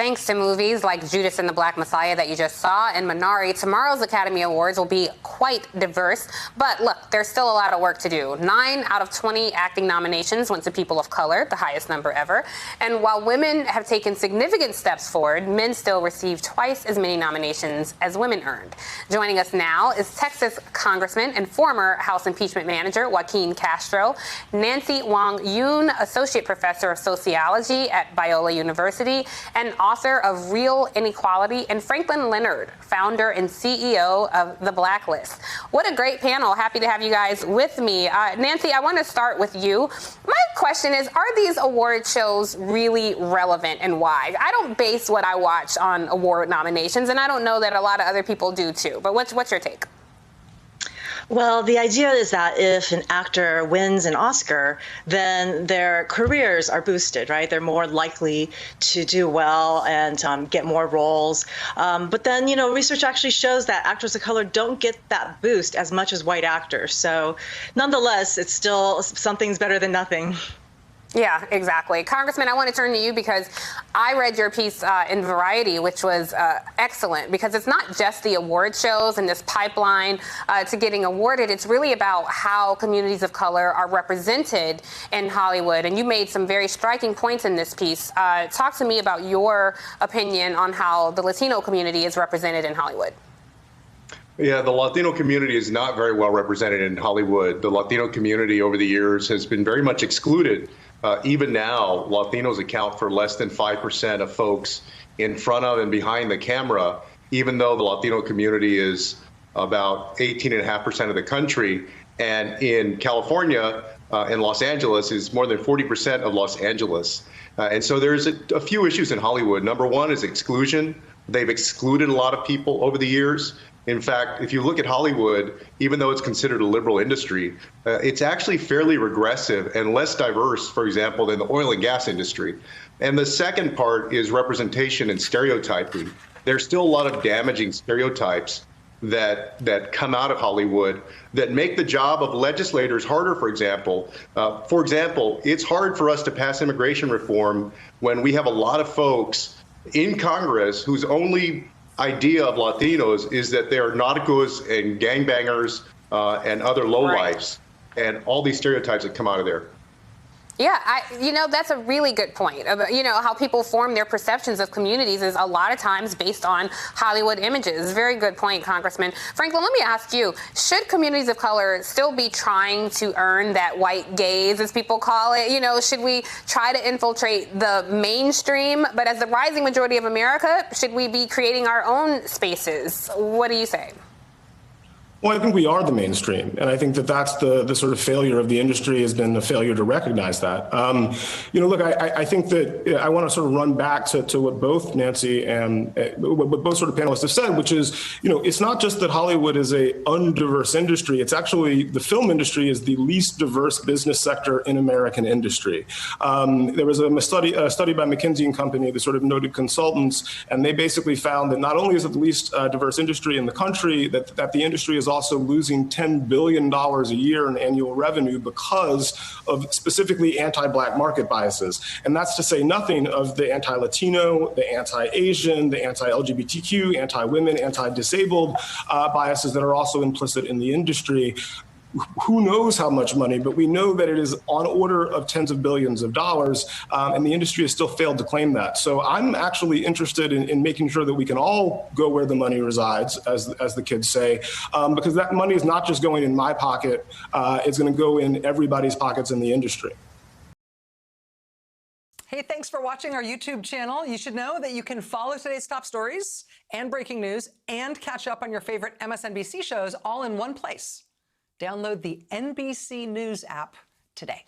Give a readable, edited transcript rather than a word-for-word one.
Thanks to movies like Judas and the Black Messiah that you just saw and Minari, tomorrow's Academy Awards will be quite diverse. But look, there's still a lot of work to do. 9 out of 20 acting nominations went to people of color, the highest number ever. And while women have taken significant steps forward, men still receive twice as many nominations as women earned. Joining us now is Texas Congressman and former House Impeachment Manager Joaquin Castro, Nancy Wong Yoon, Associate Professor of Sociology at Biola University, and author of Real Inequality, and Franklin Leonard, founder and CEO of The Blacklist. What a great panel. Happy to have you guys with me. Nancy, I want to start with you. My question is, are these award shows really relevant, and why? I don't base what I watch on award nominations, and I don't know that a lot of other people do too. But what's your take? Well, the idea is that if an actor wins an Oscar, then their careers are boosted, right? They're more likely to do well and get more roles. But then, research actually shows that actors of color don't get that boost as much as white actors. So nonetheless, it's still something's better than nothing. Yeah, exactly. Congressman, I want to turn to you because I read your piece in Variety, which was excellent, because it's not just the award shows and this pipeline to getting awarded. It's really about how communities of color are represented in Hollywood. And you made some very striking points in this piece. Talk to me about your opinion on how the Latino community is represented in Hollywood. Yeah, the Latino community is not very well represented in Hollywood. The Latino community over the years has been very much excluded. Even now, Latinos account for less than 5% of folks in front of and behind the camera, even though the Latino community is about 18.5% of the country. And in California, in Los Angeles, is more than 40% of Los Angeles. And so there's a few issues in Hollywood. Number one is exclusion. They've excluded a lot of people over the years. In fact, if you look at Hollywood, even though it's considered a liberal industry, it's actually fairly regressive and less diverse, for example, than the oil and gas industry. And the second part is representation and stereotyping. There's still a lot of damaging stereotypes that come out of Hollywood that make the job of legislators harder, for example. It's hard for us to pass immigration reform when we have a lot of folks in Congress whose only idea of Latinos is that they are narcos and gangbangers and other lowlifes, and all these stereotypes that come out of there. Yeah, that's a really good point. How people form their perceptions of communities is a lot of times based on Hollywood images. Very good point, Congressman. Franklin, let me ask you, should communities of color still be trying to earn that white gaze, as people call it? Should we try to infiltrate the mainstream? But as the rising majority of America, should we be creating our own spaces? What do you say? Well, I think we are the mainstream, and I think that's the sort of failure of the industry has been the failure to recognize that. Look, I think that I want to sort of run back to what both Nancy and what both sort of panelists have said, which is, it's not just that Hollywood is a undiverse industry. It's actually the film industry is the least diverse business sector in American industry. There was a study by McKinsey and Company, the sort of noted consultants, and they basically found that not only is it the least diverse industry in the country, that the industry is also losing $10 billion a year in annual revenue because of specifically anti-Black market biases. And that's to say nothing of the anti-Latino, the anti-Asian, the anti-LGBTQ, anti-women, anti-disabled biases that are also implicit in the industry. Who knows how much money, but we know that it is on order of tens of billions of dollars, and the industry has still failed to claim that. So I'm actually interested in making sure that we can all go where the money resides, as the kids say, because that money is not just going in my pocket, it's going to go in everybody's pockets in the industry. Hey, thanks for watching our YouTube channel. You should know that you can follow today's top stories and breaking news and catch up on your favorite MSNBC shows all in one place. Download the NBC News app today.